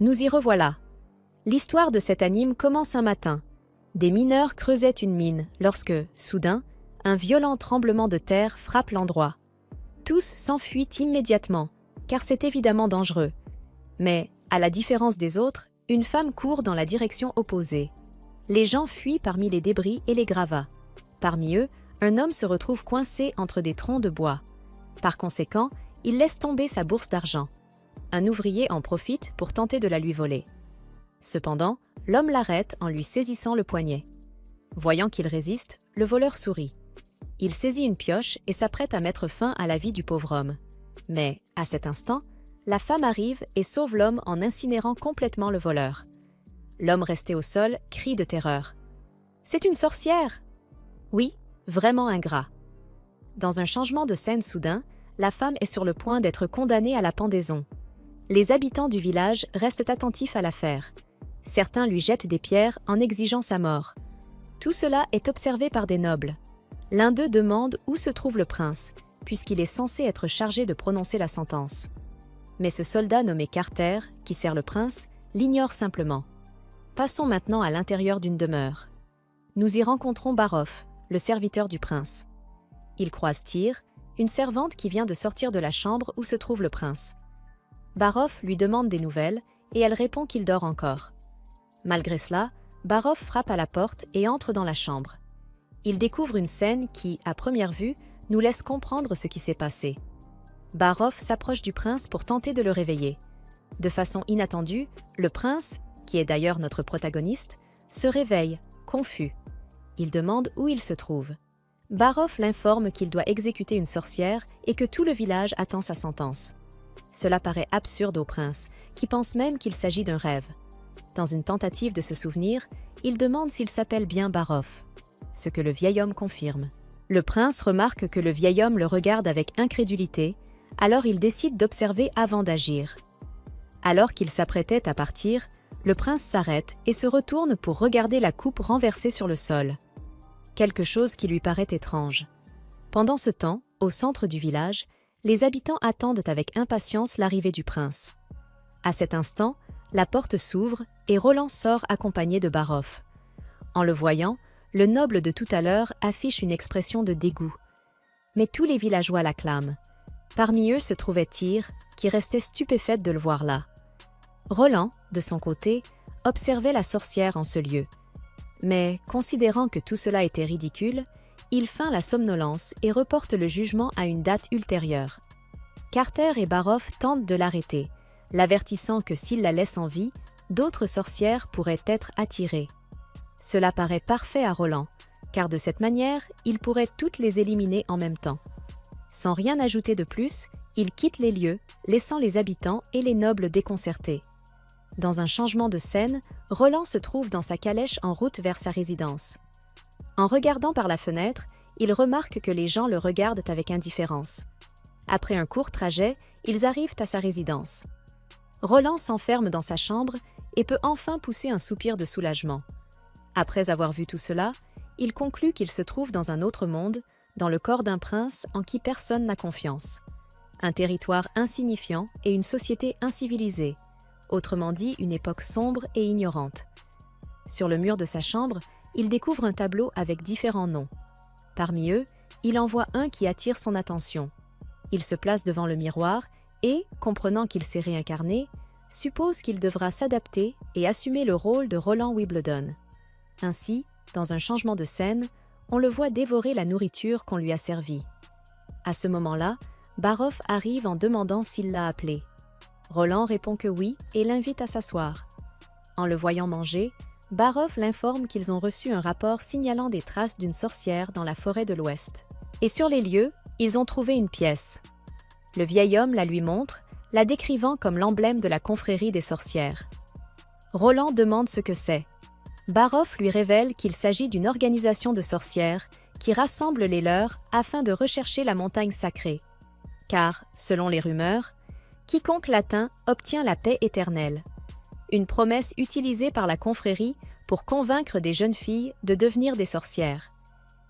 Nous y revoilà. L'histoire de cet anime commence un matin. Des mineurs creusaient une mine lorsque, soudain, un violent tremblement de terre frappe l'endroit. Tous s'enfuient immédiatement, car c'est évidemment dangereux. Mais, à la différence des autres, une femme court dans la direction opposée. Les gens fuient parmi les débris et les gravats. Parmi eux, un homme se retrouve coincé entre des troncs de bois. Par conséquent, il laisse tomber sa bourse d'argent. Un ouvrier en profite pour tenter de la lui voler. Cependant, l'homme l'arrête en lui saisissant le poignet. Voyant qu'il résiste, le voleur sourit. Il saisit une pioche et s'apprête à mettre fin à la vie du pauvre homme. Mais, à cet instant, la femme arrive et sauve l'homme en incinérant complètement le voleur. L'homme resté au sol crie de terreur. « C'est une sorcière !» Oui, vraiment ingrat. Dans un changement de scène soudain, la femme est sur le point d'être condamnée à la pendaison. Les habitants du village restent attentifs à l'affaire. Certains lui jettent des pierres en exigeant sa mort. Tout cela est observé par des nobles. L'un d'eux demande où se trouve le prince, puisqu'il est censé être chargé de prononcer la sentence. Mais ce soldat nommé Carter, qui sert le prince, l'ignore simplement. Passons maintenant à l'intérieur d'une demeure. Nous y rencontrons Barof, le serviteur du prince. Il croise Tyr, une servante qui vient de sortir de la chambre où se trouve le prince. Barof lui demande des nouvelles et elle répond qu'il dort encore. Malgré cela, Barof frappe à la porte et entre dans la chambre. Il découvre une scène qui, à première vue, nous laisse comprendre ce qui s'est passé. Barof s'approche du prince pour tenter de le réveiller. De façon inattendue, le prince, qui est d'ailleurs notre protagoniste, se réveille, confus. Il demande où il se trouve. Barof l'informe qu'il doit exécuter une sorcière et que tout le village attend sa sentence. Cela paraît absurde au prince, qui pense même qu'il s'agit d'un rêve. Dans une tentative de se souvenir, il demande s'il s'appelle bien Barof, ce que le vieil homme confirme. Le prince remarque que le vieil homme le regarde avec incrédulité, alors il décide d'observer avant d'agir. Alors qu'il s'apprêtait à partir, le prince s'arrête et se retourne pour regarder la coupe renversée sur le sol. Quelque chose qui lui paraît étrange. Pendant ce temps, au centre du village, les habitants attendent avec impatience l'arrivée du prince. À cet instant, la porte s'ouvre et Roland sort accompagné de Barof. En le voyant, le noble de tout à l'heure affiche une expression de dégoût. Mais tous les villageois l'acclament. Parmi eux se trouvait Tyr, qui restait stupéfaite de le voir là. Roland, de son côté, observait la sorcière en ce lieu. Mais, considérant que tout cela était ridicule, il feint la somnolence et reporte le jugement à une date ultérieure. Carter et Barof tentent de l'arrêter, l'avertissant que s'il la laisse en vie, d'autres sorcières pourraient être attirées. Cela paraît parfait à Roland, car de cette manière, il pourrait toutes les éliminer en même temps. Sans rien ajouter de plus, il quitte les lieux, laissant les habitants et les nobles déconcertés. Dans un changement de scène, Roland se trouve dans sa calèche en route vers sa résidence. En regardant par la fenêtre, il remarque que les gens le regardent avec indifférence. Après un court trajet, ils arrivent à sa résidence. Roland s'enferme dans sa chambre et peut enfin pousser un soupir de soulagement. Après avoir vu tout cela, il conclut qu'il se trouve dans un autre monde, dans le corps d'un prince en qui personne n'a confiance. Un territoire insignifiant et une société incivilisée, autrement dit une époque sombre et ignorante. Sur le mur de sa chambre, il découvre un tableau avec différents noms. Parmi eux, il en voit un qui attire son attention. Il se place devant le miroir et, comprenant qu'il s'est réincarné, suppose qu'il devra s'adapter et assumer le rôle de Roland Wimbledon. Ainsi, dans un changement de scène, on le voit dévorer la nourriture qu'on lui a servie. À ce moment-là, Barof arrive en demandant s'il l'a appelé. Roland répond que oui et l'invite à s'asseoir. En le voyant manger, Barof l'informe qu'ils ont reçu un rapport signalant des traces d'une sorcière dans la forêt de l'Ouest. Et sur les lieux, ils ont trouvé une pièce. Le vieil homme la lui montre, la décrivant comme l'emblème de la confrérie des sorcières. Roland demande ce que c'est. Barof lui révèle qu'il s'agit d'une organisation de sorcières qui rassemble les leurs afin de rechercher la montagne sacrée. Car, selon les rumeurs, quiconque l'atteint obtient la paix éternelle. Une promesse utilisée par la confrérie pour convaincre des jeunes filles de devenir des sorcières.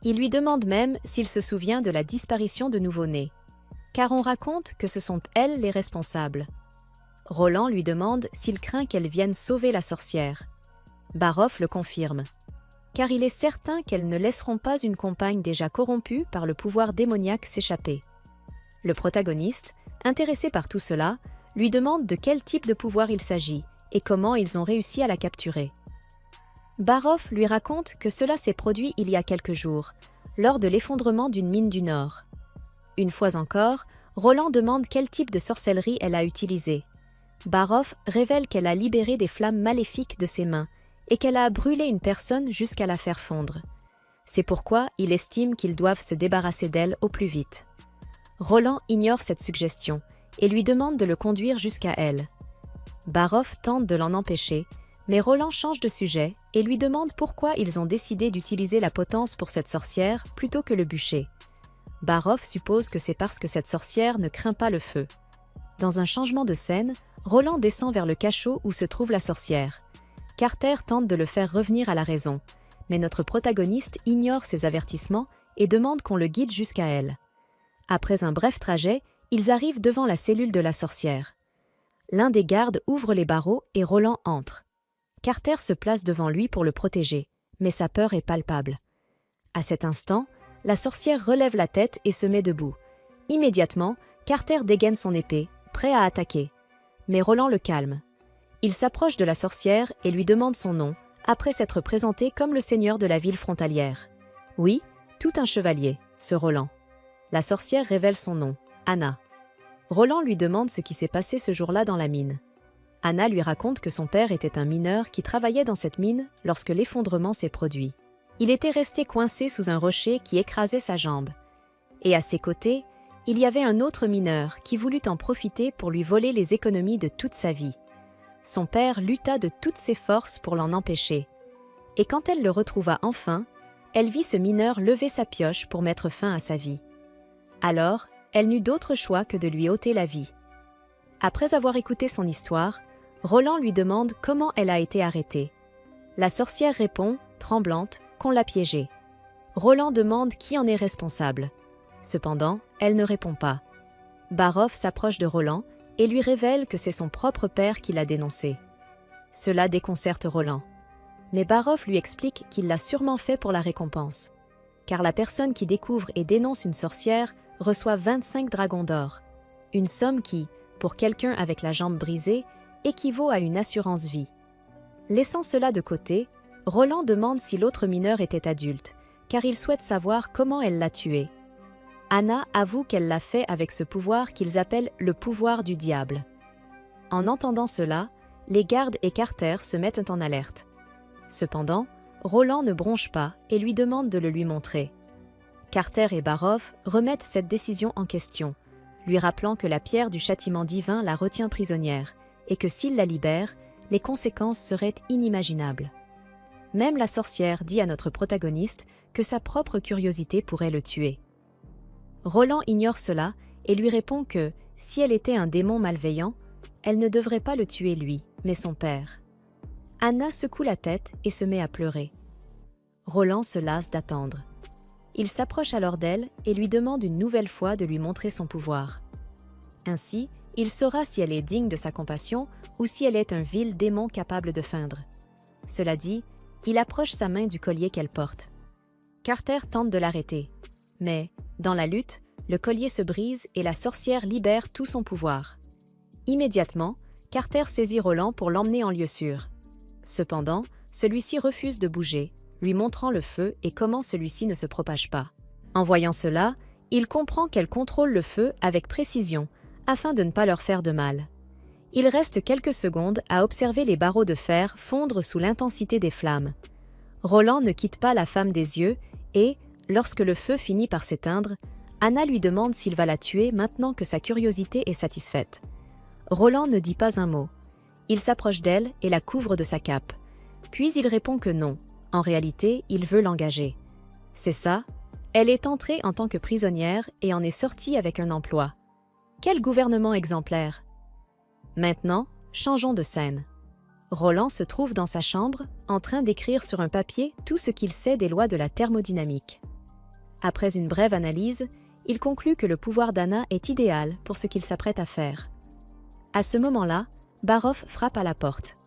Il lui demande même s'il se souvient de la disparition de nouveau-nés, car on raconte que ce sont elles les responsables. Roland lui demande s'il craint qu'elle vienne sauver la sorcière. Barov le confirme, car il est certain qu'elles ne laisseront pas une compagne déjà corrompue par le pouvoir démoniaque s'échapper. Le protagoniste, intéressé par tout cela, lui demande de quel type de pouvoir il s'agit et comment ils ont réussi à la capturer. Barov lui raconte que cela s'est produit il y a quelques jours, lors de l'effondrement d'une mine du Nord. Une fois encore, Roland demande quel type de sorcellerie elle a utilisé. Barov révèle qu'elle a libéré des flammes maléfiques de ses mains et qu'elle a brûlé une personne jusqu'à la faire fondre. C'est pourquoi il estime qu'ils doivent se débarrasser d'elle au plus vite. Roland ignore cette suggestion et lui demande de le conduire jusqu'à elle. Barov tente de l'en empêcher, mais Roland change de sujet et lui demande pourquoi ils ont décidé d'utiliser la potence pour cette sorcière plutôt que le bûcher. Barov suppose que c'est parce que cette sorcière ne craint pas le feu. Dans un changement de scène, Roland descend vers le cachot où se trouve la sorcière. Carter tente de le faire revenir à la raison, mais notre protagoniste ignore ses avertissements et demande qu'on le guide jusqu'à elle. Après un bref trajet, ils arrivent devant la cellule de la sorcière. L'un des gardes ouvre les barreaux et Roland entre. Carter se place devant lui pour le protéger, mais sa peur est palpable. À cet instant, la sorcière relève la tête et se met debout. Immédiatement, Carter dégaine son épée, prêt à attaquer. Mais Roland le calme. Il s'approche de la sorcière et lui demande son nom, après s'être présenté comme le seigneur de la ville frontalière. Oui, tout un chevalier, ce Roland. La sorcière révèle son nom, Anna. Roland lui demande ce qui s'est passé ce jour-là dans la mine. Anna lui raconte que son père était un mineur qui travaillait dans cette mine lorsque l'effondrement s'est produit. Il était resté coincé sous un rocher qui écrasait sa jambe. Et à ses côtés, il y avait un autre mineur qui voulut en profiter pour lui voler les économies de toute sa vie. Son père lutta de toutes ses forces pour l'en empêcher. Et quand elle le retrouva enfin, elle vit ce mineur lever sa pioche pour mettre fin à sa vie. Alors, elle n'eut d'autre choix que de lui ôter la vie. Après avoir écouté son histoire, Roland lui demande comment elle a été arrêtée. La sorcière répond, tremblante, qu'on l'a piégée. Roland demande qui en est responsable. Cependant, elle ne répond pas. Barov s'approche de Roland et lui révèle que c'est son propre père qui l'a dénoncé. Cela déconcerte Roland. Mais Barov lui explique qu'il l'a sûrement fait pour la récompense. Car la personne qui découvre et dénonce une sorcière reçoit 25 dragons d'or. Une somme qui, pour quelqu'un avec la jambe brisée, équivaut à une assurance vie. Laissant cela de côté, Roland demande si l'autre mineur était adulte, car il souhaite savoir comment elle l'a tué. Anna avoue qu'elle l'a fait avec ce pouvoir qu'ils appellent le pouvoir du diable. En entendant cela, les gardes et Carter se mettent en alerte. Cependant, Roland ne bronche pas et lui demande de le lui montrer. Carter et Barov remettent cette décision en question, lui rappelant que la pierre du châtiment divin la retient prisonnière et que s'il la libère, les conséquences seraient inimaginables. Même la sorcière dit à notre protagoniste que sa propre curiosité pourrait le tuer. Roland ignore cela et lui répond que, si elle était un démon malveillant, elle ne devrait pas le tuer lui, mais son père. Anna secoue la tête et se met à pleurer. Roland se lasse d'attendre. Il s'approche alors d'elle et lui demande une nouvelle fois de lui montrer son pouvoir. Ainsi, il saura si elle est digne de sa compassion ou si elle est un vil démon capable de feindre. Cela dit, il approche sa main du collier qu'elle porte. Carter tente de l'arrêter, mais, dans la lutte, le collier se brise et la sorcière libère tout son pouvoir. Immédiatement, Carter saisit Roland pour l'emmener en lieu sûr. Cependant, celui-ci refuse de bouger, lui montrant le feu et comment celui-ci ne se propage pas. En voyant cela, il comprend qu'elle contrôle le feu avec précision afin de ne pas leur faire de mal. Il reste quelques secondes à observer les barreaux de fer fondre sous l'intensité des flammes. Roland ne quitte pas la femme des yeux et, lorsque le feu finit par s'éteindre, Anna lui demande s'il va la tuer maintenant que sa curiosité est satisfaite. Roland ne dit pas un mot. Il s'approche d'elle et la couvre de sa cape. Puis il répond que non. En réalité, il veut l'engager. C'est ça, elle est entrée en tant que prisonnière et en est sortie avec un emploi. Quel gouvernement exemplaire! Maintenant, changeons de scène. Roland se trouve dans sa chambre, en train d'écrire sur un papier tout ce qu'il sait des lois de la thermodynamique. Après une brève analyse, il conclut que le pouvoir d'Anna est idéal pour ce qu'il s'apprête à faire. À ce moment-là, Barov frappe à la porte.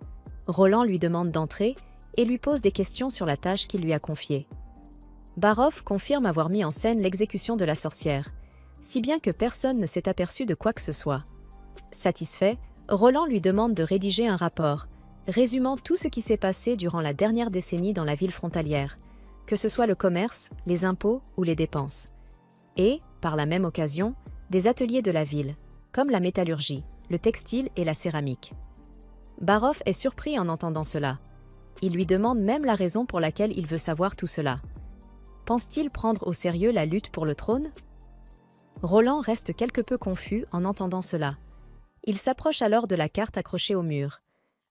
Roland lui demande d'entrer et lui pose des questions sur la tâche qu'il lui a confiée. Barov confirme avoir mis en scène l'exécution de la sorcière, si bien que personne ne s'est aperçu de quoi que ce soit. Satisfait, Roland lui demande de rédiger un rapport, résumant tout ce qui s'est passé durant la dernière décennie dans la ville frontalière, que ce soit le commerce, les impôts ou les dépenses. Et, par la même occasion, des ateliers de la ville, comme la métallurgie, le textile et la céramique. Barov est surpris en entendant cela. Il lui demande même la raison pour laquelle il veut savoir tout cela. Pense-t-il prendre au sérieux la lutte pour le trône? Roland reste quelque peu confus en entendant cela. Il s'approche alors de la carte accrochée au mur.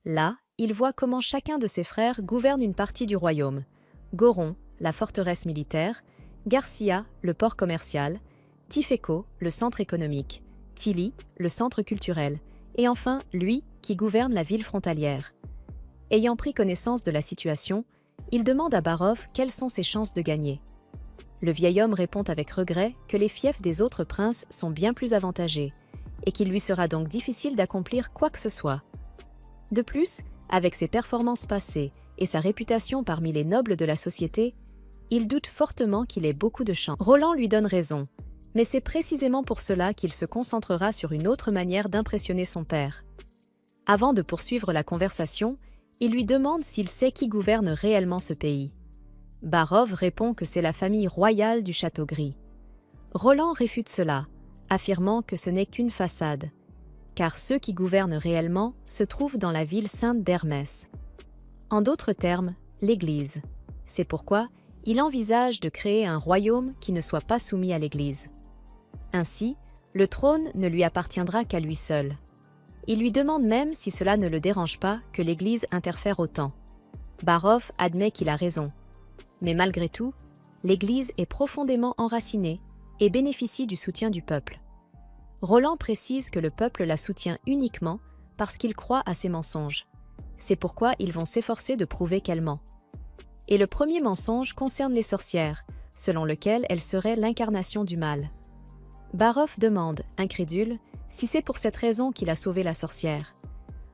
Là, il voit comment chacun de ses frères gouverne une partie du royaume. Goron, la forteresse militaire, Garcia, le port commercial, Tifeco, le centre économique, Tilly, le centre culturel, et enfin lui qui gouverne la ville frontalière. Ayant pris connaissance de la situation, il demande à Barov quelles sont ses chances de gagner. Le vieil homme répond avec regret que les fiefs des autres princes sont bien plus avantagés et qu'il lui sera donc difficile d'accomplir quoi que ce soit. De plus, avec ses performances passées et sa réputation parmi les nobles de la société, il doute fortement qu'il ait beaucoup de chance. Roland lui donne raison, mais c'est précisément pour cela qu'il se concentrera sur une autre manière d'impressionner son père. Avant de poursuivre la conversation, il lui demande s'il sait qui gouverne réellement ce pays. Barov répond que c'est la famille royale du Château Gris. Roland réfute cela, affirmant que ce n'est qu'une façade, car ceux qui gouvernent réellement se trouvent dans la ville sainte d'Hermès. En d'autres termes, l'Église. C'est pourquoi il envisage de créer un royaume qui ne soit pas soumis à l'Église. Ainsi, le trône ne lui appartiendra qu'à lui seul. Il lui demande même si cela ne le dérange pas que l'Église interfère autant. Barov admet qu'il a raison. Mais malgré tout, l'Église est profondément enracinée et bénéficie du soutien du peuple. Roland précise que le peuple la soutient uniquement parce qu'il croit à ses mensonges. C'est pourquoi ils vont s'efforcer de prouver qu'elle ment. Et le premier mensonge concerne les sorcières, selon lequel elles seraient l'incarnation du mal. Barov demande, incrédule, si c'est pour cette raison qu'il a sauvé la sorcière.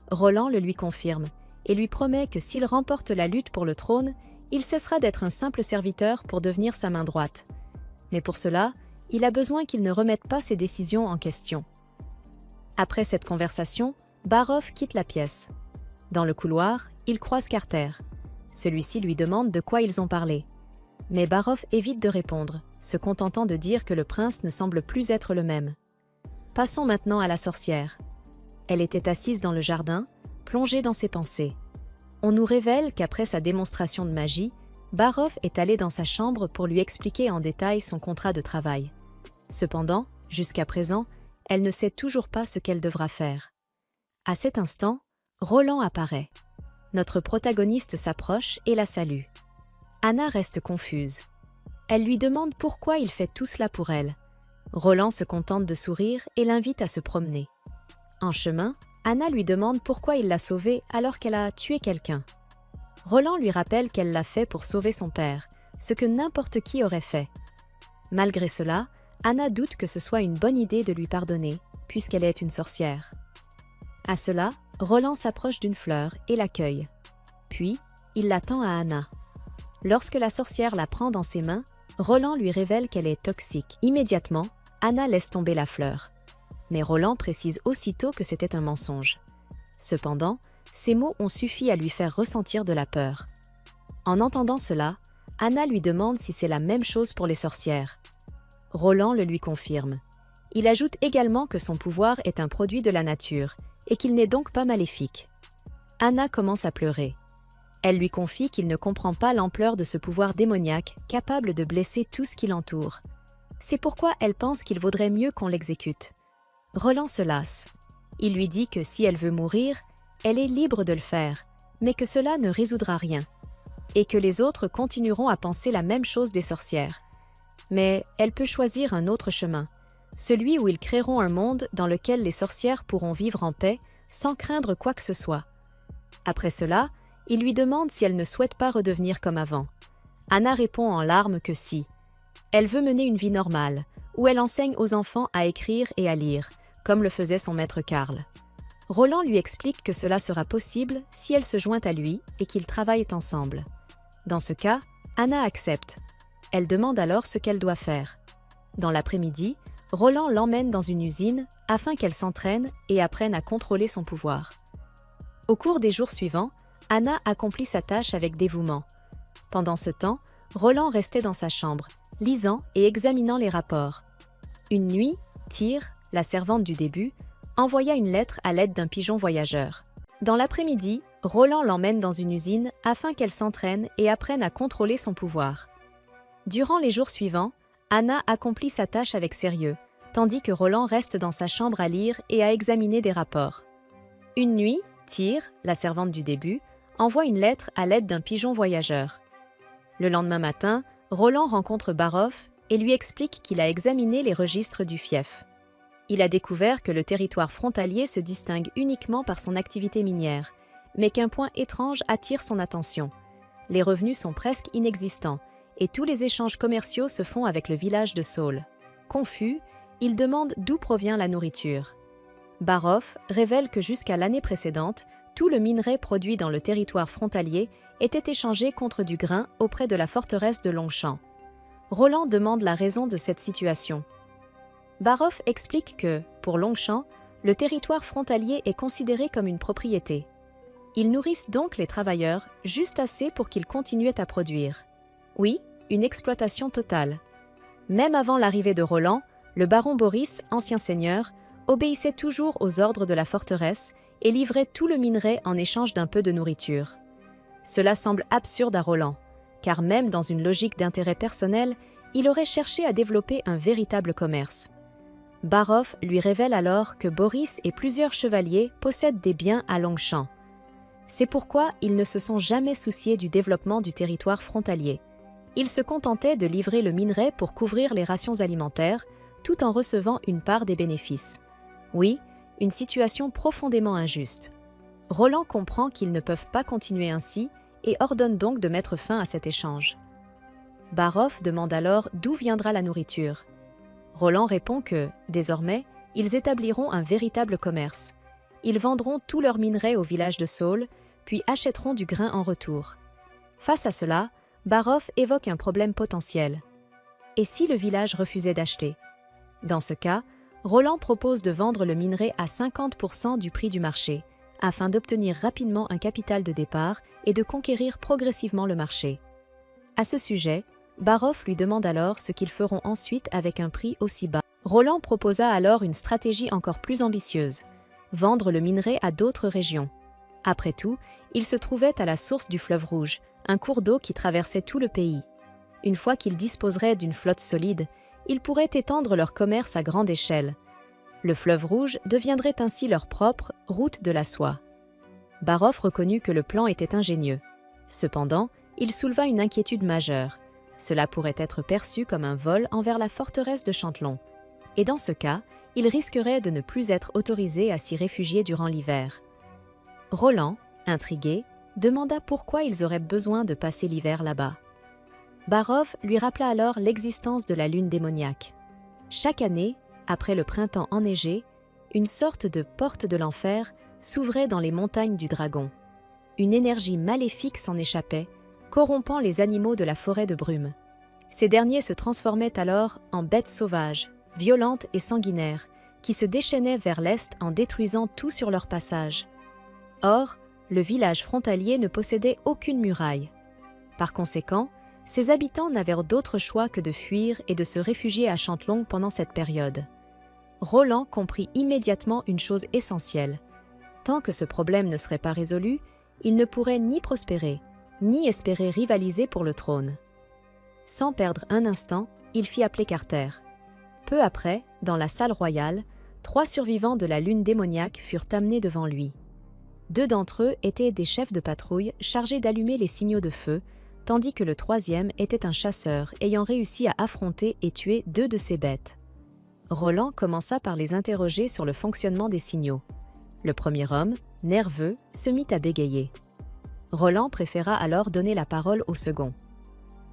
Roland le lui confirme et lui promet que s'il remporte la lutte pour le trône, il cessera d'être un simple serviteur pour devenir sa main droite. Mais pour cela, il a besoin qu'il ne remette pas ses décisions en question. Après cette conversation, Barov quitte la pièce. Dans le couloir, il croise Carter. Celui-ci lui demande de quoi ils ont parlé. Mais Barov évite de répondre, se contentant de dire que le prince ne semble plus être le même. Passons maintenant à la sorcière. Elle était assise dans le jardin, plongée dans ses pensées. On nous révèle qu'après sa démonstration de magie, Barov est allé dans sa chambre pour lui expliquer en détail son contrat de travail. Cependant, jusqu'à présent, elle ne sait toujours pas ce qu'elle devra faire. À cet instant, Roland apparaît. Notre protagoniste s'approche et la salue. Anna reste confuse. Elle lui demande pourquoi il fait tout cela pour elle. Roland se contente de sourire et l'invite à se promener. En chemin, Anna lui demande pourquoi il l'a sauvée alors qu'elle a tué quelqu'un. Roland lui rappelle qu'elle l'a fait pour sauver son père, ce que n'importe qui aurait fait. Malgré cela, Anna doute que ce soit une bonne idée de lui pardonner, puisqu'elle est une sorcière. À cela, Roland s'approche d'une fleur et l'accueille. Puis, il la tend à Anna. Lorsque la sorcière la prend dans ses mains, Roland lui révèle qu'elle est toxique. Immédiatement, Anna laisse tomber la fleur. Mais Roland précise aussitôt que c'était un mensonge. Cependant, ces mots ont suffi à lui faire ressentir de la peur. En entendant cela, Anna lui demande si c'est la même chose pour les sorcières. Roland le lui confirme. Il ajoute également que son pouvoir est un produit de la nature et qu'il n'est donc pas maléfique. Anna commence à pleurer. Elle lui confie qu'il ne comprend pas l'ampleur de ce pouvoir démoniaque capable de blesser tout ce qui l'entoure. C'est pourquoi elle pense qu'il vaudrait mieux qu'on l'exécute. Roland se lasse. Il lui dit que si elle veut mourir, elle est libre de le faire, mais que cela ne résoudra rien, et que les autres continueront à penser la même chose des sorcières. Mais elle peut choisir un autre chemin, celui où ils créeront un monde dans lequel les sorcières pourront vivre en paix sans craindre quoi que ce soit. Après cela, il lui demande si elle ne souhaite pas redevenir comme avant. Anna répond en larmes que si. Elle veut mener une vie normale, où elle enseigne aux enfants à écrire et à lire, comme le faisait son maître Karl. Roland lui explique que cela sera possible si elle se joint à lui et qu'ils travaillent ensemble. Dans ce cas, Anna accepte. Elle demande alors ce qu'elle doit faire. Dans l'après-midi, Roland l'emmène dans une usine afin qu'elle s'entraîne et apprenne à contrôler son pouvoir. Au cours des jours suivants, Anna accomplit sa tâche avec dévouement. Pendant ce temps, Roland restait dans sa chambre, lisant et examinant les rapports. Une nuit, Tyr, la servante du début, envoya une lettre à l'aide d'un pigeon voyageur. Dans l'après-midi, Roland l'emmène dans une usine afin qu'elle s'entraîne et apprenne à contrôler son pouvoir. Durant les jours suivants, Anna accomplit sa tâche avec sérieux, tandis que Roland reste dans sa chambre à lire et à examiner des rapports. Une nuit, Tyr, la servante du début, envoie une lettre à l'aide d'un pigeon voyageur. Le lendemain matin, Roland rencontre Barov et lui explique qu'il a examiné les registres du fief. Il a découvert que le territoire frontalier se distingue uniquement par son activité minière, mais qu'un point étrange attire son attention. Les revenus sont presque inexistants et tous les échanges commerciaux se font avec le village de Saul. Confus, il demande d'où provient la nourriture. Barov révèle que jusqu'à l'année précédente, tout le minerai produit dans le territoire frontalier était échangé contre du grain auprès de la forteresse de Longchamp. Roland demande la raison de cette situation. Barov explique que, pour Longchamp, le territoire frontalier est considéré comme une propriété. Ils nourrissent donc les travailleurs juste assez pour qu'ils continuent à produire. Oui, une exploitation totale. Même avant l'arrivée de Roland, le baron Boris, ancien seigneur, obéissait toujours aux ordres de la forteresse et livrait tout le minerai en échange d'un peu de nourriture. Cela semble absurde à Roland, car même dans une logique d'intérêt personnel, il aurait cherché à développer un véritable commerce. Barov lui révèle alors que Boris et plusieurs chevaliers possèdent des biens à Longchamp. C'est pourquoi ils ne se sont jamais souciés du développement du territoire frontalier. Ils se contentaient de livrer le minerai pour couvrir les rations alimentaires, tout en recevant une part des bénéfices. Oui, une situation profondément injuste. Roland comprend qu'ils ne peuvent pas continuer ainsi et ordonne donc de mettre fin à cet échange. Barov demande alors d'où viendra la nourriture. Roland répond que, désormais, ils établiront un véritable commerce. Ils vendront tout leur minerai au village de Saul, puis achèteront du grain en retour. Face à cela, Barov évoque un problème potentiel. Et si le village refusait d'acheter? Dans ce cas, Roland propose de vendre le minerai à 50% du prix du marché, afin d'obtenir rapidement un capital de départ et de conquérir progressivement le marché. À ce sujet, Barov lui demande alors ce qu'ils feront ensuite avec un prix aussi bas. Roland proposa alors une stratégie encore plus ambitieuse, vendre le minerai à d'autres régions. Après tout, il se trouvait à la source du fleuve Rouge, un cours d'eau qui traversait tout le pays. Une fois qu'ils disposeraient d'une flotte solide, ils pourraient étendre leur commerce à grande échelle. Le fleuve Rouge deviendrait ainsi leur propre route de la soie. Barov reconnut que le plan était ingénieux. Cependant, il souleva une inquiétude majeure. Cela pourrait être perçu comme un vol envers la forteresse de Chantelon. Et dans ce cas, il risquerait de ne plus être autorisé à s'y réfugier durant l'hiver. Roland, intrigué, demanda pourquoi ils auraient besoin de passer l'hiver là-bas. Barov lui rappela alors l'existence de la lune démoniaque. Chaque année, après le printemps enneigé, une sorte de porte de l'enfer s'ouvrait dans les montagnes du Dragon. Une énergie maléfique s'en échappait, corrompant les animaux de la forêt de brume. Ces derniers se transformaient alors en bêtes sauvages, violentes et sanguinaires, qui se déchaînaient vers l'est en détruisant tout sur leur passage. Or, le village frontalier ne possédait aucune muraille. Par conséquent, ses habitants n'avaient d'autre choix que de fuir et de se réfugier à Chantelong pendant cette période. Roland comprit immédiatement une chose essentielle. Tant que ce problème ne serait pas résolu, il ne pourrait ni prospérer, ni espérer rivaliser pour le trône. Sans perdre un instant, il fit appeler Carter. Peu après, dans la salle royale, 3 survivants de la lune démoniaque furent amenés devant lui. 2 d'entre eux étaient des chefs de patrouille chargés d'allumer les signaux de feu, tandis que le 3e était un chasseur ayant réussi à affronter et tuer 2 de ses bêtes. Roland commença par les interroger sur le fonctionnement des signaux. Le premier homme, nerveux, se mit à bégayer. Roland préféra alors donner la parole au second.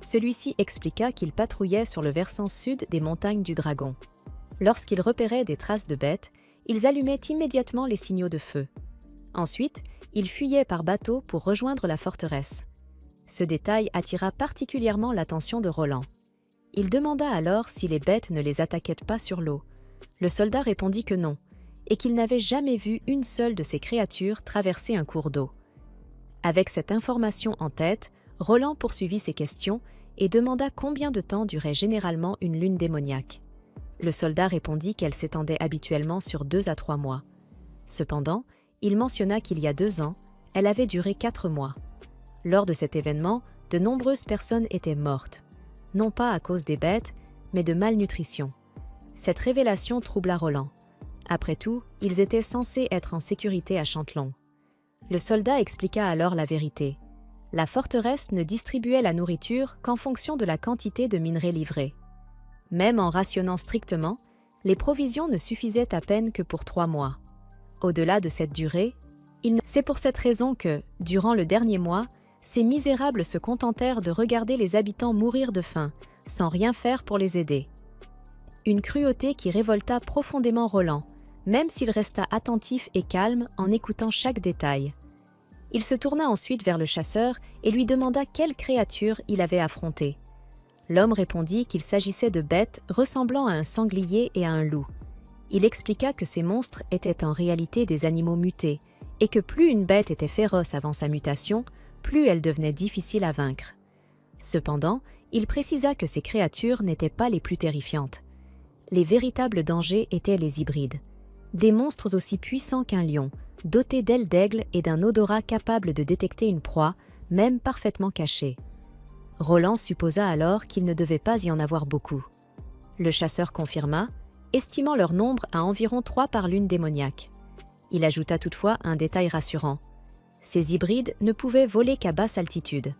Celui-ci expliqua qu'il patrouillait sur le versant sud des montagnes du Dragon. Lorsqu'il repérait des traces de bêtes, ils allumaient immédiatement les signaux de feu. Ensuite, ils fuyaient par bateau pour rejoindre la forteresse. Ce détail attira particulièrement l'attention de Roland. Il demanda alors si les bêtes ne les attaquaient pas sur l'eau. Le soldat répondit que non, et qu'il n'avait jamais vu une seule de ces créatures traverser un cours d'eau. Avec cette information en tête, Roland poursuivit ses questions et demanda combien de temps durait généralement une lune démoniaque. Le soldat répondit qu'elle s'étendait habituellement sur 2 à 3 mois. Cependant, il mentionna qu'il y a 2 ans, elle avait duré 4 mois. Lors de cet événement, de nombreuses personnes étaient mortes, non pas à cause des bêtes, mais de malnutrition. Cette révélation troubla Roland. Après tout, ils étaient censés être en sécurité à Chantelon. Le soldat expliqua alors la vérité. La forteresse ne distribuait la nourriture qu'en fonction de la quantité de minerais livrés. Même en rationnant strictement, les provisions ne suffisaient à peine que pour 3 mois. Au-delà de cette durée, c'est pour cette raison que, durant le dernier mois, ces misérables se contentèrent de regarder les habitants mourir de faim, sans rien faire pour les aider. Une cruauté qui révolta profondément Roland, même s'il resta attentif et calme en écoutant chaque détail. Il se tourna ensuite vers le chasseur et lui demanda quelle créature il avait affrontée. L'homme répondit qu'il s'agissait de bêtes ressemblant à un sanglier et à un loup. Il expliqua que ces monstres étaient en réalité des animaux mutés et que plus une bête était féroce avant sa mutation, plus elle devenait difficile à vaincre. Cependant, il précisa que ces créatures n'étaient pas les plus terrifiantes. Les véritables dangers étaient les hybrides. Des monstres aussi puissants qu'un lion, dotés d'ailes d'aigle et d'un odorat capable de détecter une proie, même parfaitement cachée. Roland supposa alors qu'il ne devait pas y en avoir beaucoup. Le chasseur confirma, estimant leur nombre à environ 3 par lune démoniaque. Il ajouta toutefois un détail rassurant. Ces hybrides ne pouvaient voler qu'à basse altitude.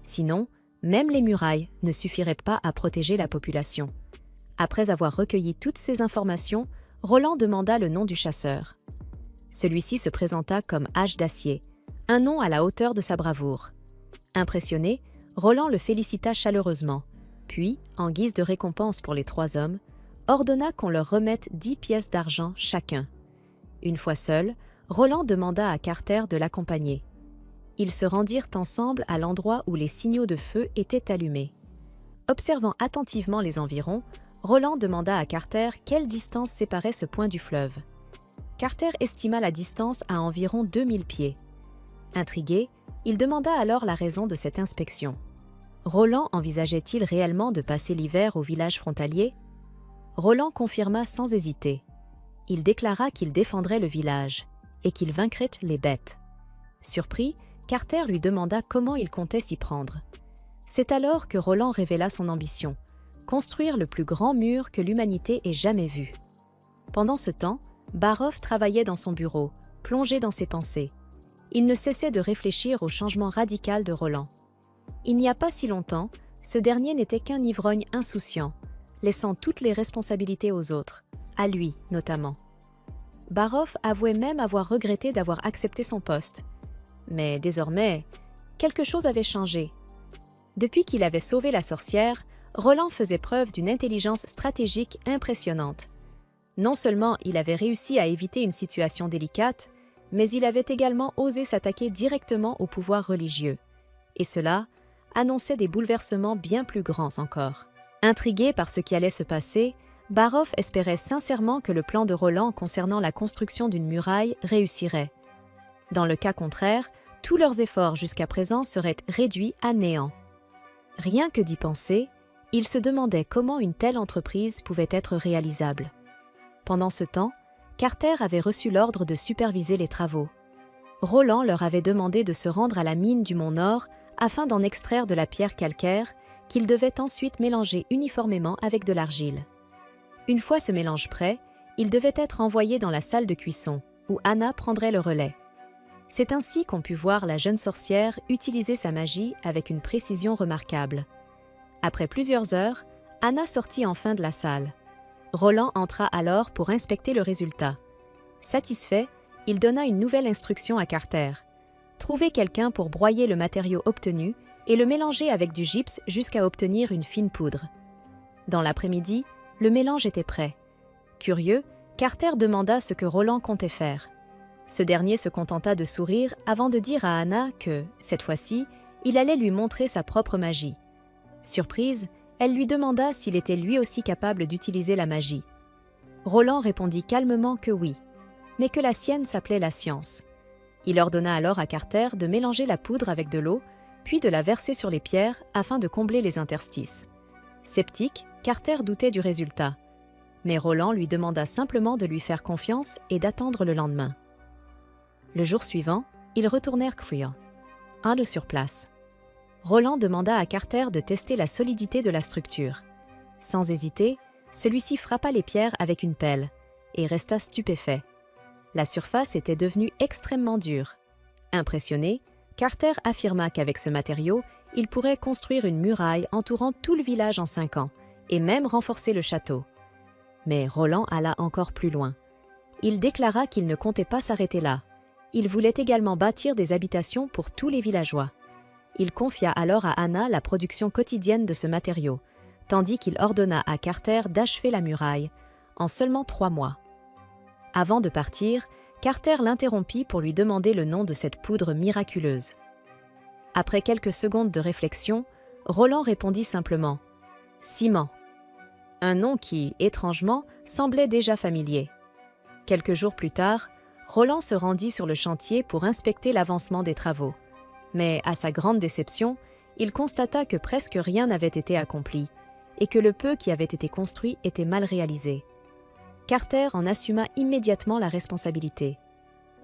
Sinon, même les murailles ne suffiraient pas à protéger la population. Après avoir recueilli toutes ces informations, Roland demanda le nom du chasseur. Celui-ci se présenta comme Hache d'Acier, un nom à la hauteur de sa bravoure. Impressionné, Roland le félicita chaleureusement, puis, en guise de récompense pour les 3 hommes, ordonna qu'on leur remette 10 pièces d'argent chacun. Une fois seul, Roland demanda à Carter de l'accompagner. Ils se rendirent ensemble à l'endroit où les signaux de feu étaient allumés. Observant attentivement les environs, Roland demanda à Carter quelle distance séparait ce point du fleuve. Carter estima la distance à environ 2000 pieds. Intrigué, il demanda alors la raison de cette inspection. Roland envisageait-il réellement de passer l'hiver au village frontalier? Roland confirma sans hésiter. Il déclara qu'il défendrait le village et qu'il vaincrait les bêtes. Surpris, Carter lui demanda comment il comptait s'y prendre. C'est alors que Roland révéla son ambition, construire le plus grand mur que l'humanité ait jamais vu. Pendant ce temps, Barov travaillait dans son bureau, plongé dans ses pensées. Il ne cessait de réfléchir au changement radical de Roland. Il n'y a pas si longtemps, ce dernier n'était qu'un ivrogne insouciant, laissant toutes les responsabilités aux autres, à lui notamment. Barov avouait même avoir regretté d'avoir accepté son poste. Mais désormais, quelque chose avait changé. Depuis qu'il avait sauvé la sorcière, Roland faisait preuve d'une intelligence stratégique impressionnante. Non seulement il avait réussi à éviter une situation délicate, mais il avait également osé s'attaquer directement au pouvoir religieux. Et cela annonçait des bouleversements bien plus grands encore. Intrigué par ce qui allait se passer, Barov espérait sincèrement que le plan de Roland concernant la construction d'une muraille réussirait. Dans le cas contraire, tous leurs efforts jusqu'à présent seraient réduits à néant. Rien que d'y penser, il se demandait comment une telle entreprise pouvait être réalisable. Pendant ce temps, Carter avait reçu l'ordre de superviser les travaux. Roland leur avait demandé de se rendre à la mine du Mont Nord afin d'en extraire de la pierre calcaire qu'ils devaient ensuite mélanger uniformément avec de l'argile. Une fois ce mélange prêt, il devait être envoyé dans la salle de cuisson, où Anna prendrait le relais. C'est ainsi qu'on put voir la jeune sorcière utiliser sa magie avec une précision remarquable. Après plusieurs heures, Anna sortit enfin de la salle. Roland entra alors pour inspecter le résultat. Satisfait, il donna une nouvelle instruction à Carter. Trouver quelqu'un pour broyer le matériau obtenu et le mélanger avec du gypse jusqu'à obtenir une fine poudre. Dans l'après-midi, le mélange était prêt. Curieux, Carter demanda ce que Roland comptait faire. Ce dernier se contenta de sourire avant de dire à Anna que, cette fois-ci, il allait lui montrer sa propre magie. Surprise, elle lui demanda s'il était lui aussi capable d'utiliser la magie. Roland répondit calmement que oui, mais que la sienne s'appelait la science. Il ordonna alors à Carter de mélanger la poudre avec de l'eau, puis de la verser sur les pierres afin de combler les interstices. Sceptique, Carter doutait du résultat, mais Roland lui demanda simplement de lui faire confiance et d'attendre le lendemain. Le jour suivant, ils retournèrent Creo, un sur place. Roland demanda à Carter de tester la solidité de la structure. Sans hésiter, celui-ci frappa les pierres avec une pelle et resta stupéfait. La surface était devenue extrêmement dure. Impressionné, Carter affirma qu'avec ce matériau, il pourrait construire une muraille entourant tout le village en 5 ans et même renforcer le château. Mais Roland alla encore plus loin. Il déclara qu'il ne comptait pas s'arrêter là. Il voulait également bâtir des habitations pour tous les villageois. Il confia alors à Anna la production quotidienne de ce matériau, tandis qu'il ordonna à Carter d'achever la muraille, en seulement 3 mois. Avant de partir, Carter l'interrompit pour lui demander le nom de cette poudre miraculeuse. Après quelques secondes de réflexion, Roland répondit simplement « Ciment », un nom qui, étrangement, semblait déjà familier. Quelques jours plus tard, Roland se rendit sur le chantier pour inspecter l'avancement des travaux. Mais, à sa grande déception, il constata que presque rien n'avait été accompli et que le peu qui avait été construit était mal réalisé. Carter en assuma immédiatement la responsabilité.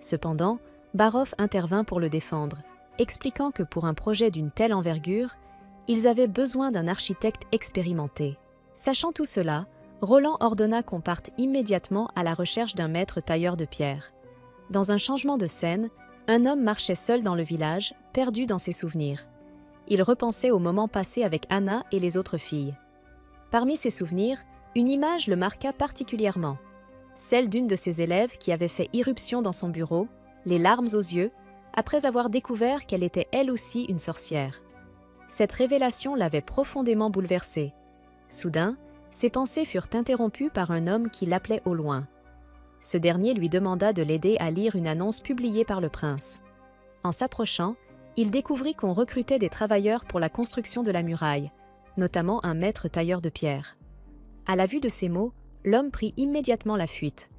Cependant, Baroff intervint pour le défendre, expliquant que pour un projet d'une telle envergure, ils avaient besoin d'un architecte expérimenté. Sachant tout cela, Roland ordonna qu'on parte immédiatement à la recherche d'un maître tailleur de pierre. Dans un changement de scène, un homme marchait seul dans le village, perdu dans ses souvenirs. Il repensait aux moments passés avec Anna et les autres filles. Parmi ses souvenirs, une image le marqua particulièrement. Celle d'une de ses élèves qui avait fait irruption dans son bureau, les larmes aux yeux, après avoir découvert qu'elle était elle aussi une sorcière. Cette révélation l'avait profondément bouleversé. Soudain, ses pensées furent interrompues par un homme qui l'appelait au loin. Ce dernier lui demanda de l'aider à lire une annonce publiée par le prince. En s'approchant, il découvrit qu'on recrutait des travailleurs pour la construction de la muraille, notamment un maître tailleur de pierre. À la vue de ces mots, l'homme prit immédiatement la fuite.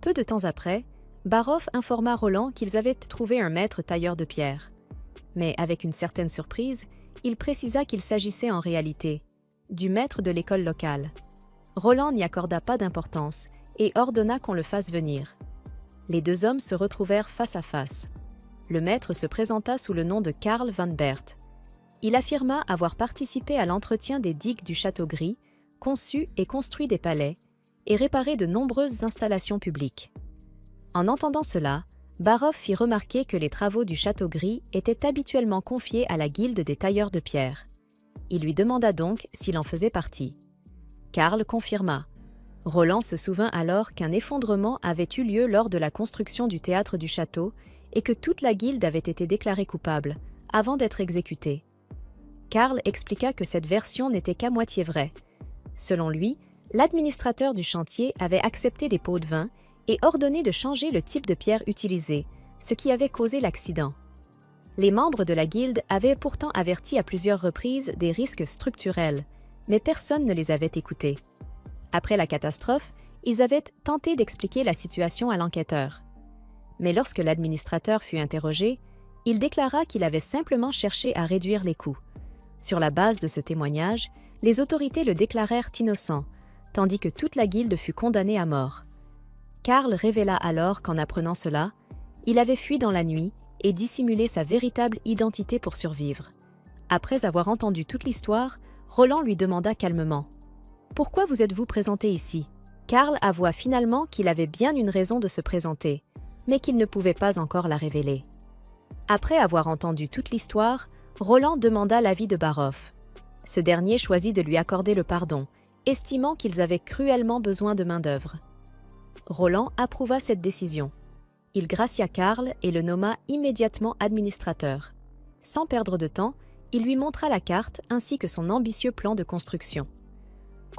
Peu de temps après, Baroff informa Roland qu'ils avaient trouvé un maître tailleur de pierre. Mais avec une certaine surprise, il précisa qu'il s'agissait en réalité du maître de l'école locale. Roland n'y accorda pas d'importance et ordonna qu'on le fasse venir. Les deux hommes se retrouvèrent face à face. Le maître se présenta sous le nom de Karl van Bert. Il affirma avoir participé à l'entretien des digues du Château Gris, conçu et construit des palais, et réparé de nombreuses installations publiques. En entendant cela, Baroff fit remarquer que les travaux du Château Gris étaient habituellement confiés à la guilde des tailleurs de pierre. Il lui demanda donc s'il en faisait partie. Karl confirma. Roland se souvint alors qu'un effondrement avait eu lieu lors de la construction du théâtre du château et que toute la guilde avait été déclarée coupable, avant d'être exécutée. Karl expliqua que cette version n'était qu'à moitié vraie. Selon lui, l'administrateur du chantier avait accepté des pots de vin et ordonné de changer le type de pierre utilisée, ce qui avait causé l'accident. Les membres de la guilde avaient pourtant averti à plusieurs reprises des risques structurels, mais personne ne les avait écoutés. Après la catastrophe, ils avaient tenté d'expliquer la situation à l'enquêteur. Mais lorsque l'administrateur fut interrogé, il déclara qu'il avait simplement cherché à réduire les coûts. Sur la base de ce témoignage, les autorités le déclarèrent innocent, tandis que toute la guilde fut condamnée à mort. Karl révéla alors qu'en apprenant cela, il avait fui dans la nuit et dissimulé sa véritable identité pour survivre. Après avoir entendu toute l'histoire, Roland lui demanda calmement « Pourquoi vous êtes-vous présenté ici ?» Karl avoua finalement qu'il avait bien une raison de se présenter, mais qu'il ne pouvait pas encore la révéler. Après avoir entendu toute l'histoire, Roland demanda l'avis de Baroff. Ce dernier choisit de lui accorder le pardon, estimant qu'ils avaient cruellement besoin de main-d'œuvre. Roland approuva cette décision. Il gracia Karl et le nomma immédiatement administrateur. Sans perdre de temps, il lui montra la carte ainsi que son ambitieux plan de construction.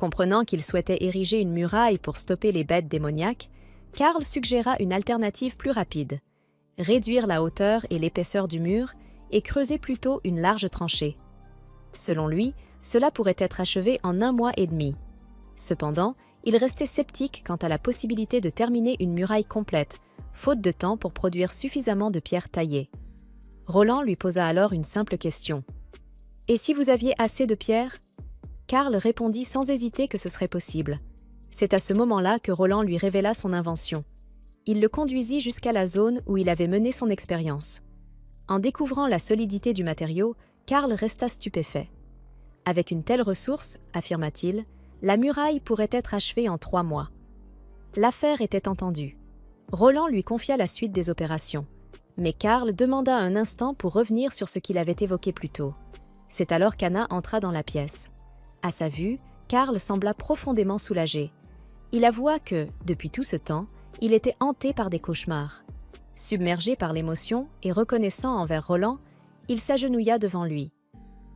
Comprenant qu'il souhaitait ériger une muraille pour stopper les bêtes démoniaques, Karl suggéra une alternative plus rapide: réduire la hauteur et l'épaisseur du mur et creuser plutôt une large tranchée. Selon lui, cela pourrait être achevé en 1 mois et demi. Cependant, il restait sceptique quant à la possibilité de terminer une muraille complète, faute de temps pour produire suffisamment de pierres taillées. Roland lui posa alors une simple question. « Et si vous aviez assez de pierres ?» Karl répondit sans hésiter que ce serait possible. C'est à ce moment-là que Roland lui révéla son invention. Il le conduisit jusqu'à la zone où il avait mené son expérience. En découvrant la solidité du matériau, Karl resta stupéfait. « Avec une telle ressource, affirma-t-il, la muraille pourrait être achevée en 3 mois. » L'affaire était entendue. Roland lui confia la suite des opérations. Mais Karl demanda un instant pour revenir sur ce qu'il avait évoqué plus tôt. C'est alors qu'Anna entra dans la pièce. À sa vue, Karl sembla profondément soulagé. Il avoua que, depuis tout ce temps, il était hanté par des cauchemars. Submergé par l'émotion et reconnaissant envers Roland, il s'agenouilla devant lui.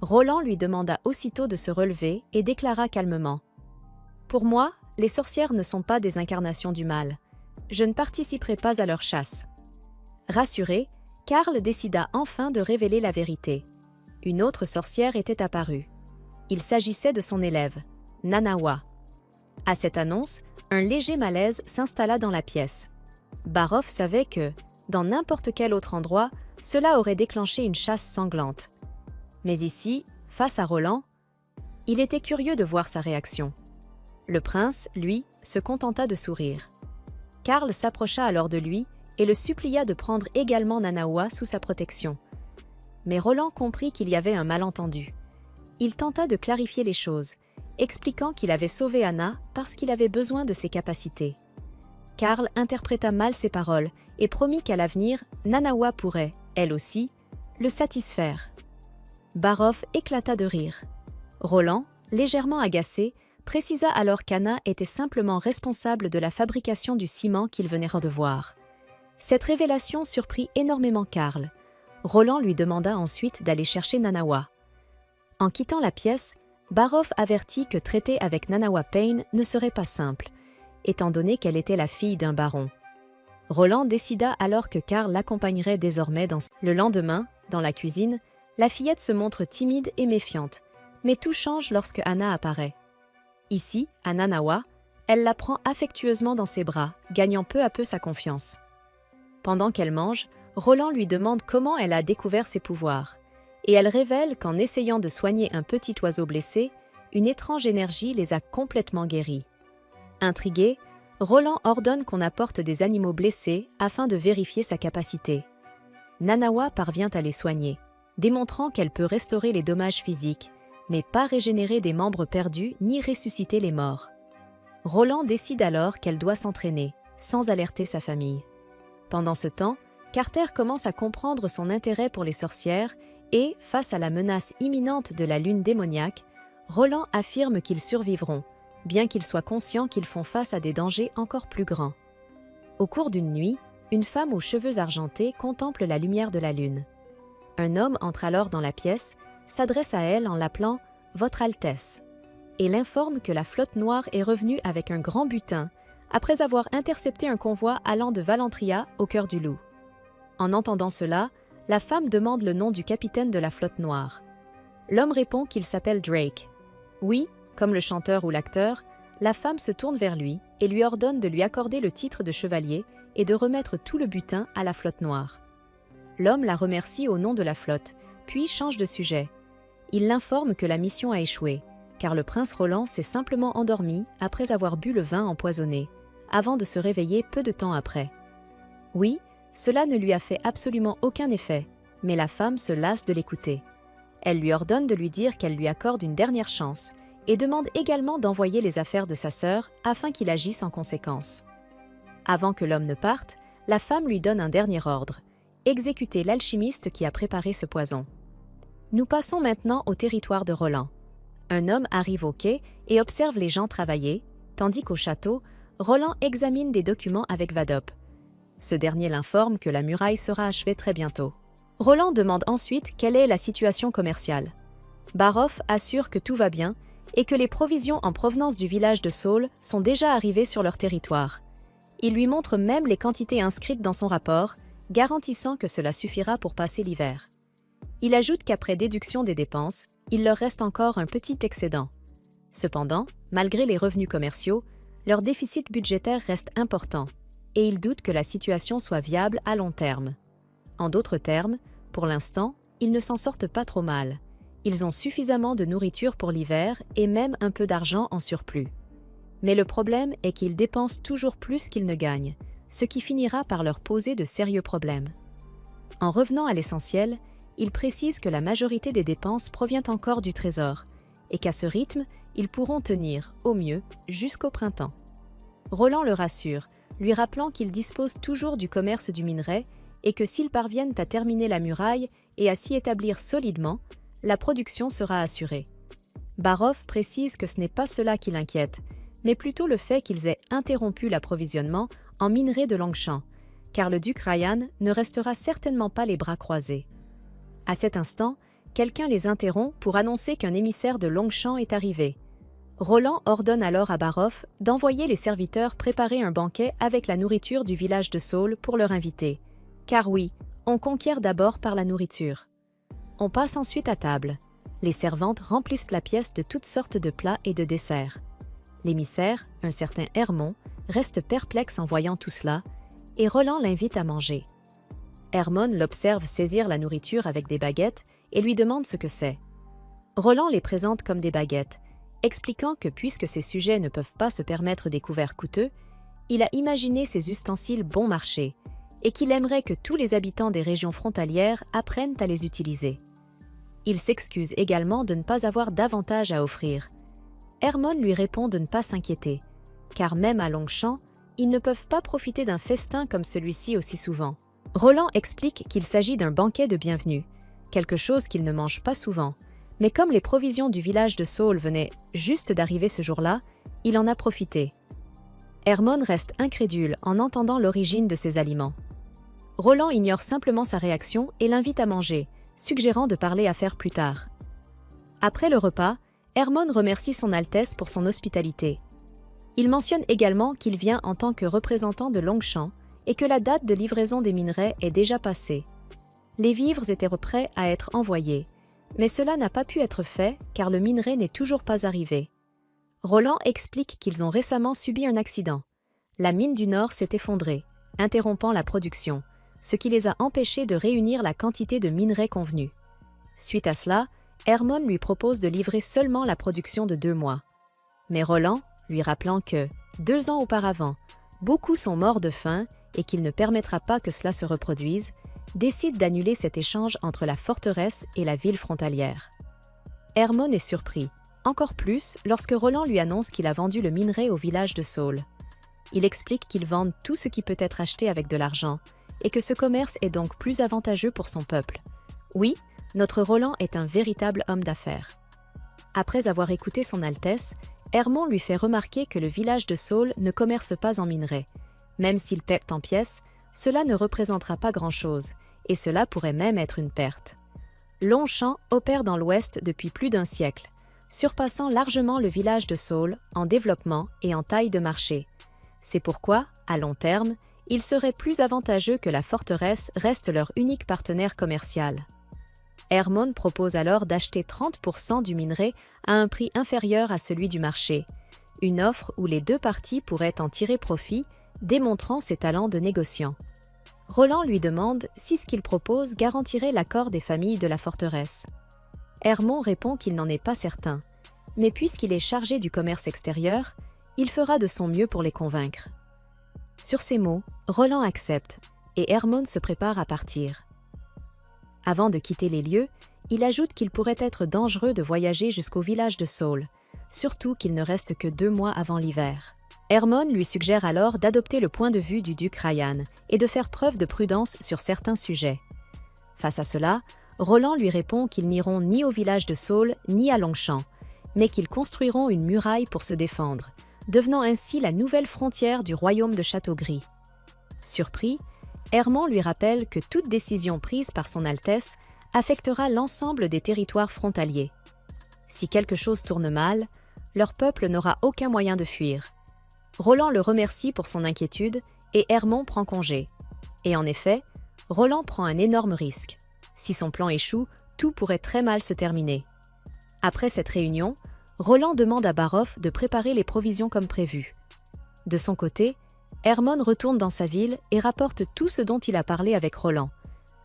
Roland lui demanda aussitôt de se relever et déclara calmement: « Pour moi, les sorcières ne sont pas des incarnations du mal. Je ne participerai pas à leur chasse. » Rassuré, Karl décida enfin de révéler la vérité. Une autre sorcière était apparue. Il s'agissait de son élève, Nanawa. À cette annonce, un léger malaise s'installa dans la pièce. Barov savait que, dans n'importe quel autre endroit, cela aurait déclenché une chasse sanglante. Mais ici, face à Roland, il était curieux de voir sa réaction. Le prince, lui, se contenta de sourire. Karl s'approcha alors de lui et le supplia de prendre également Nanawa sous sa protection. Mais Roland comprit qu'il y avait un malentendu. Il tenta de clarifier les choses, expliquant qu'il avait sauvé Anna parce qu'il avait besoin de ses capacités. Karl interpréta mal ses paroles et promit qu'à l'avenir, Nanawa pourrait, elle aussi, le satisfaire. Barov éclata de rire. Roland, légèrement agacé, précisa alors qu'Anna était simplement responsable de la fabrication du ciment qu'il venait de voir. Cette révélation surprit énormément Karl. Roland lui demanda ensuite d'aller chercher Nanawa. En quittant la pièce, Barov avertit que traiter avec Nanawa Payne ne serait pas simple, étant donné qu'elle était la fille d'un baron. Roland décida alors que Karl l'accompagnerait désormais Le lendemain, dans la cuisine, la fillette se montre timide et méfiante, mais tout change lorsque Anna apparaît. Ici, à Nanawa, elle la prend affectueusement dans ses bras, gagnant peu à peu sa confiance. Pendant qu'elle mange, Roland lui demande comment elle a découvert ses pouvoirs, et elle révèle qu'en essayant de soigner un petit oiseau blessé, une étrange énergie les a complètement guéris. Intrigué, Roland ordonne qu'on apporte des animaux blessés afin de vérifier sa capacité. Nanawa parvient à les soigner, démontrant qu'elle peut restaurer les dommages physiques, mais pas régénérer des membres perdus ni ressusciter les morts. Roland décide alors qu'elle doit s'entraîner, sans alerter sa famille. Pendant ce temps, Carter commence à comprendre son intérêt pour les sorcières et, face à la menace imminente de la lune démoniaque, Roland affirme qu'ils survivront, bien qu'ils soient conscients qu'ils font face à des dangers encore plus grands. Au cours d'une nuit, une femme aux cheveux argentés contemple la lumière de la lune. Un homme entre alors dans la pièce, s'adresse à elle en l'appelant « Votre Altesse » et l'informe que la flotte noire est revenue avec un grand butin après avoir intercepté un convoi allant de Valentria au cœur du loup. En entendant cela, la femme demande le nom du capitaine de la flotte noire. L'homme répond qu'il s'appelle Drake. Oui, comme le chanteur ou l'acteur, la femme se tourne vers lui et lui ordonne de lui accorder le titre de chevalier et de remettre tout le butin à la flotte noire. L'homme la remercie au nom de la flotte, puis change de sujet. Il l'informe que la mission a échoué, car le prince Roland s'est simplement endormi après avoir bu le vin empoisonné, avant de se réveiller peu de temps après. Oui, cela ne lui a fait absolument aucun effet, mais la femme se lasse de l'écouter. Elle lui ordonne de lui dire qu'elle lui accorde une dernière chance et demande également d'envoyer les affaires de sa sœur afin qu'il agisse en conséquence. Avant que l'homme ne parte, la femme lui donne un dernier ordre: exécuter l'alchimiste qui a préparé ce poison. Nous passons maintenant au territoire de Roland. Un homme arrive au quai et observe les gens travailler, tandis qu'au château, Roland examine des documents avec Vadop. Ce dernier l'informe que la muraille sera achevée très bientôt. Roland demande ensuite quelle est la situation commerciale. Barov assure que tout va bien et que les provisions en provenance du village de Saul sont déjà arrivées sur leur territoire. Il lui montre même les quantités inscrites dans son rapport, garantissant que cela suffira pour passer l'hiver. Il ajoute qu'après déduction des dépenses, il leur reste encore un petit excédent. Cependant, malgré les revenus commerciaux, leur déficit budgétaire reste important et ils doutent que la situation soit viable à long terme. En d'autres termes, pour l'instant, ils ne s'en sortent pas trop mal. Ils ont suffisamment de nourriture pour l'hiver et même un peu d'argent en surplus. Mais le problème est qu'ils dépensent toujours plus qu'ils ne gagnent, ce qui finira par leur poser de sérieux problèmes. En revenant à l'essentiel, il précise que la majorité des dépenses provient encore du trésor et qu'à ce rythme, ils pourront tenir, au mieux, jusqu'au printemps. Roland le rassure, lui rappelant qu'ils disposent toujours du commerce du minerai et que s'ils parviennent à terminer la muraille et à s'y établir solidement, la production sera assurée. Barov précise que ce n'est pas cela qui l'inquiète, mais plutôt le fait qu'ils aient interrompu l'approvisionnement en minerai de Longshan, car le duc Ryan ne restera certainement pas les bras croisés. À cet instant, quelqu'un les interrompt pour annoncer qu'un émissaire de Longshan est arrivé. Roland ordonne alors à Barov d'envoyer les serviteurs préparer un banquet avec la nourriture du village de Saul pour leur inviter. Car oui, on conquiert d'abord par la nourriture. On passe ensuite à table. Les servantes remplissent la pièce de toutes sortes de plats et de desserts. L'émissaire, un certain Hermon, reste perplexe en voyant tout cela, et Roland l'invite à manger. Hermon l'observe saisir la nourriture avec des baguettes et lui demande ce que c'est. Roland les présente comme des baguettes, expliquant que puisque ces sujets ne peuvent pas se permettre des couverts coûteux, il a imaginé ces ustensiles bon marché et qu'il aimerait que tous les habitants des régions frontalières apprennent à les utiliser. Il s'excuse également de ne pas avoir davantage à offrir. Hermon lui répond de ne pas s'inquiéter, car même à Longshan, ils ne peuvent pas profiter d'un festin comme celui-ci aussi souvent. Roland explique qu'il s'agit d'un banquet de bienvenue, quelque chose qu'il ne mange pas souvent, mais comme les provisions du village de Saul venaient juste d'arriver ce jour-là, il en a profité. Hermon reste incrédule en entendant l'origine de ces aliments. Roland ignore simplement sa réaction et l'invite à manger, suggérant de parler affaires plus tard. Après le repas, Hermon remercie son Altesse pour son hospitalité. Il mentionne également qu'il vient en tant que représentant de Longshan et que la date de livraison des minerais est déjà passée. Les vivres étaient prêts à être envoyés, mais cela n'a pas pu être fait car le minerai n'est toujours pas arrivé. Roland explique qu'ils ont récemment subi un accident. La mine du Nord s'est effondrée, interrompant la production, ce qui les a empêchés de réunir la quantité de minerai convenue. Suite à cela, Hermon lui propose de livrer seulement la production de 2 mois. Mais Roland, lui rappelant que, 2 ans auparavant, beaucoup sont morts de faim et qu'il ne permettra pas que cela se reproduise, décide d'annuler cet échange entre la forteresse et la ville frontalière. Hermon est surpris, encore plus lorsque Roland lui annonce qu'il a vendu le minerai au village de Saul. Il explique qu'ils vendent tout ce qui peut être acheté avec de l'argent et que ce commerce est donc plus avantageux pour son peuple. Oui, notre Roland est un véritable homme d'affaires. Après avoir écouté son Altesse, Hermon lui fait remarquer que le village de Saul ne commerce pas en minerai. Même s'il pète en pièces, cela ne représentera pas grand-chose, et cela pourrait même être une perte. Longshan opère dans l'Ouest depuis plus d'1 siècle, surpassant largement le village de Saul en développement et en taille de marché. C'est pourquoi, à long terme, il serait plus avantageux que la forteresse reste leur unique partenaire commercial. Hermon propose alors d'acheter 30% du minerai à un prix inférieur à celui du marché, une offre où les 2 parties pourraient en tirer profit, démontrant ses talents de négociant. Roland lui demande si ce qu'il propose garantirait l'accord des familles de la forteresse. Hermon répond qu'il n'en est pas certain, mais puisqu'il est chargé du commerce extérieur, il fera de son mieux pour les convaincre. Sur ces mots, Roland accepte, et Hermon se prépare à partir. Avant de quitter les lieux, il ajoute qu'il pourrait être dangereux de voyager jusqu'au village de Saul, surtout qu'il ne reste que 2 mois avant l'hiver. Hermon lui suggère alors d'adopter le point de vue du duc Ryan et de faire preuve de prudence sur certains sujets. Face à cela, Roland lui répond qu'ils n'iront ni au village de Saul ni à Longshan, mais qu'ils construiront une muraille pour se défendre, devenant ainsi la nouvelle frontière du royaume de Château-Gris. Surpris, Hermon lui rappelle que toute décision prise par son Altesse affectera l'ensemble des territoires frontaliers. Si quelque chose tourne mal, leur peuple n'aura aucun moyen de fuir. Roland le remercie pour son inquiétude et Hermon prend congé. Et en effet, Roland prend un énorme risque. Si son plan échoue, tout pourrait très mal se terminer. Après cette réunion, Roland demande à Baroff de préparer les provisions comme prévu. De son côté, Hermon retourne dans sa ville et rapporte tout ce dont il a parlé avec Roland,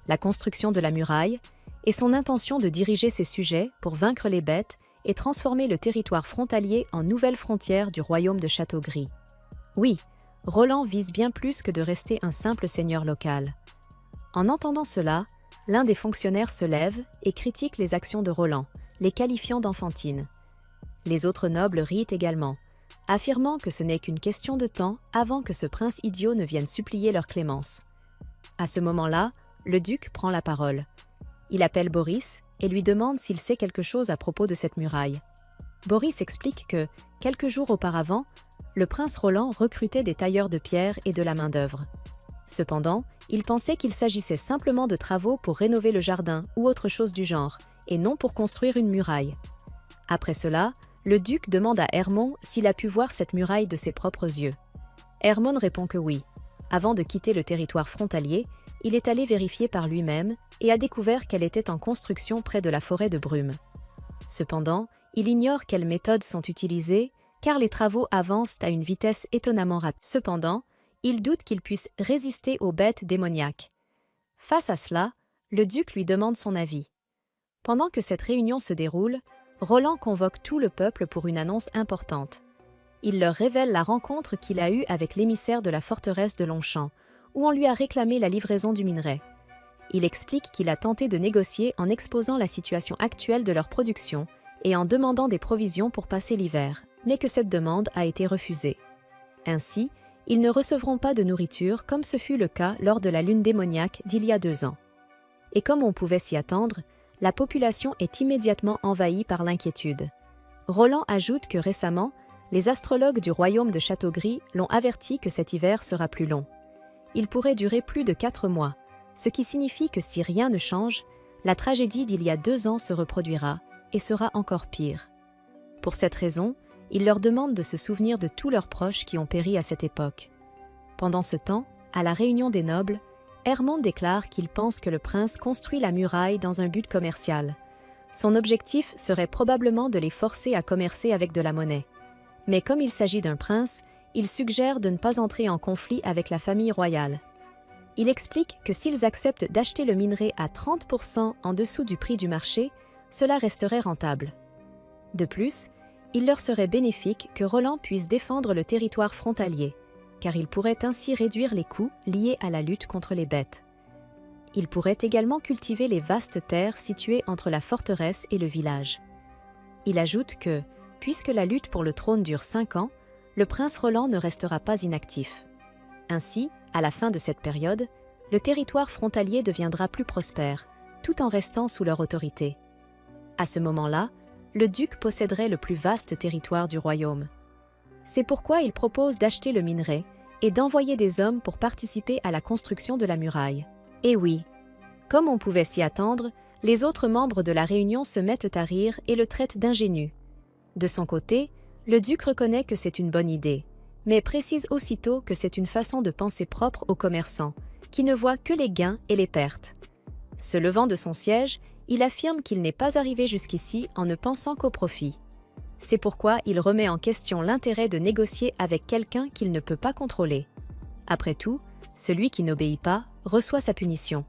la construction de la muraille et son intention de diriger ses sujets pour vaincre les bêtes et transformer le territoire frontalier en nouvelle frontière du royaume de Château-Gris. Oui, Roland vise bien plus que de rester un simple seigneur local. En entendant cela, l'un des fonctionnaires se lève et critique les actions de Roland, les qualifiant d'enfantines. Les autres nobles rient également, affirmant que ce n'est qu'une question de temps avant que ce prince idiot ne vienne supplier leur clémence. À ce moment-là, le duc prend la parole. Il appelle Boris et lui demande s'il sait quelque chose à propos de cette muraille. Boris explique que, quelques jours auparavant, le prince Roland recrutait des tailleurs de pierre et de la main-d'œuvre. Cependant, il pensait qu'il s'agissait simplement de travaux pour rénover le jardin ou autre chose du genre, et non pour construire une muraille. Après cela, le duc demande à Hermon s'il a pu voir cette muraille de ses propres yeux. Hermon répond que oui. Avant de quitter le territoire frontalier, il est allé vérifier par lui-même et a découvert qu'elle était en construction près de la forêt de Brume. Cependant, il ignore quelles méthodes sont utilisées car les travaux avancent à une vitesse étonnamment rapide. Cependant, il doute qu'il puisse résister aux bêtes démoniaques. Face à cela, le duc lui demande son avis. Pendant que cette réunion se déroule, Roland convoque tout le peuple pour une annonce importante. Il leur révèle la rencontre qu'il a eue avec l'émissaire de la forteresse de Longchamp, où on lui a réclamé la livraison du minerai. Il explique qu'il a tenté de négocier en exposant la situation actuelle de leur production et en demandant des provisions pour passer l'hiver, mais que cette demande a été refusée. Ainsi, ils ne recevront pas de nourriture comme ce fut le cas lors de la lune démoniaque d'il y a 2 ans. Et comme on pouvait s'y attendre, la population est immédiatement envahie par l'inquiétude. Roland ajoute que récemment, les astrologues du royaume de Château-Gris l'ont averti que cet hiver sera plus long. Il pourrait durer plus de 4 mois, ce qui signifie que si rien ne change, la tragédie d'il y a 2 ans se reproduira et sera encore pire. Pour cette raison, il leur demande de se souvenir de tous leurs proches qui ont péri à cette époque. Pendant ce temps, à la réunion des nobles, Hermon déclare qu'il pense que le prince construit la muraille dans un but commercial. Son objectif serait probablement de les forcer à commercer avec de la monnaie. Mais comme il s'agit d'un prince, il suggère de ne pas entrer en conflit avec la famille royale. Il explique que s'ils acceptent d'acheter le minerai à 30% en dessous du prix du marché, cela resterait rentable. De plus, il leur serait bénéfique que Roland puisse défendre le territoire frontalier, car il pourrait ainsi réduire les coûts liés à la lutte contre les bêtes. Il pourrait également cultiver les vastes terres situées entre la forteresse et le village. Il ajoute que, puisque la lutte pour le trône dure 5 ans, le prince Roland ne restera pas inactif. Ainsi, à la fin de cette période, le territoire frontalier deviendra plus prospère, tout en restant sous leur autorité. À ce moment-là, le duc posséderait le plus vaste territoire du royaume. C'est pourquoi il propose d'acheter le minerai et d'envoyer des hommes pour participer à la construction de la muraille. Et oui, comme on pouvait s'y attendre, les autres membres de la réunion se mettent à rire et le traitent d'ingénu. De son côté, le duc reconnaît que c'est une bonne idée, mais précise aussitôt que c'est une façon de penser propre aux commerçants, qui ne voient que les gains et les pertes. Se levant de son siège, il affirme qu'il n'est pas arrivé jusqu'ici en ne pensant qu'au profit. C'est pourquoi il remet en question l'intérêt de négocier avec quelqu'un qu'il ne peut pas contrôler. Après tout, celui qui n'obéit pas reçoit sa punition.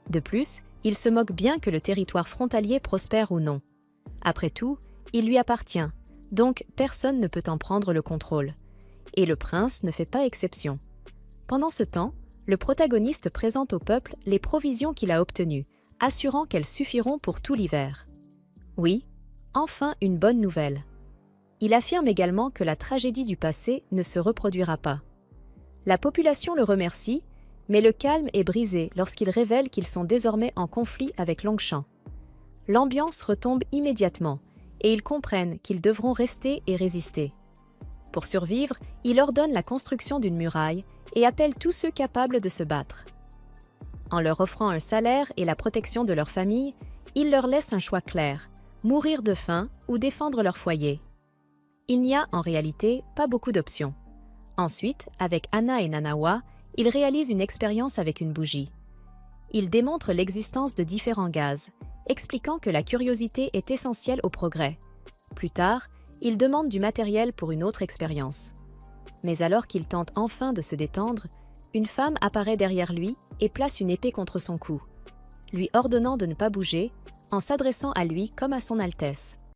De plus, il se moque bien que le territoire frontalier prospère ou non. Après tout, il lui appartient, donc personne ne peut en prendre le contrôle. Et le prince ne fait pas exception. Pendant ce temps, le protagoniste présente au peuple les provisions qu'il a obtenues, assurant qu'elles suffiront pour tout l'hiver. Oui, enfin une bonne nouvelle. Il affirme également que la tragédie du passé ne se reproduira pas. La population le remercie, mais le calme est brisé lorsqu'il révèle qu'ils sont désormais en conflit avec Longchamp. L'ambiance retombe immédiatement et ils comprennent qu'ils devront rester et résister. Pour survivre, il ordonne la construction d'une muraille et appelle tous ceux capables de se battre. En leur offrant un salaire et la protection de leur famille, il leur laisse un choix clair, mourir de faim ou défendre leur foyer. Il n'y a en réalité pas beaucoup d'options. Ensuite, avec Anna et Nanawa, ils réalisent une expérience avec une bougie. Ils démontrent l'existence de différents gaz, expliquant que la curiosité est essentielle au progrès. Plus tard, ils demandent du matériel pour une autre expérience. Mais alors qu'il tente enfin de se détendre, une femme apparaît derrière lui et place une épée contre son cou, lui ordonnant de ne pas bouger, en s'adressant à lui comme à son Altesse.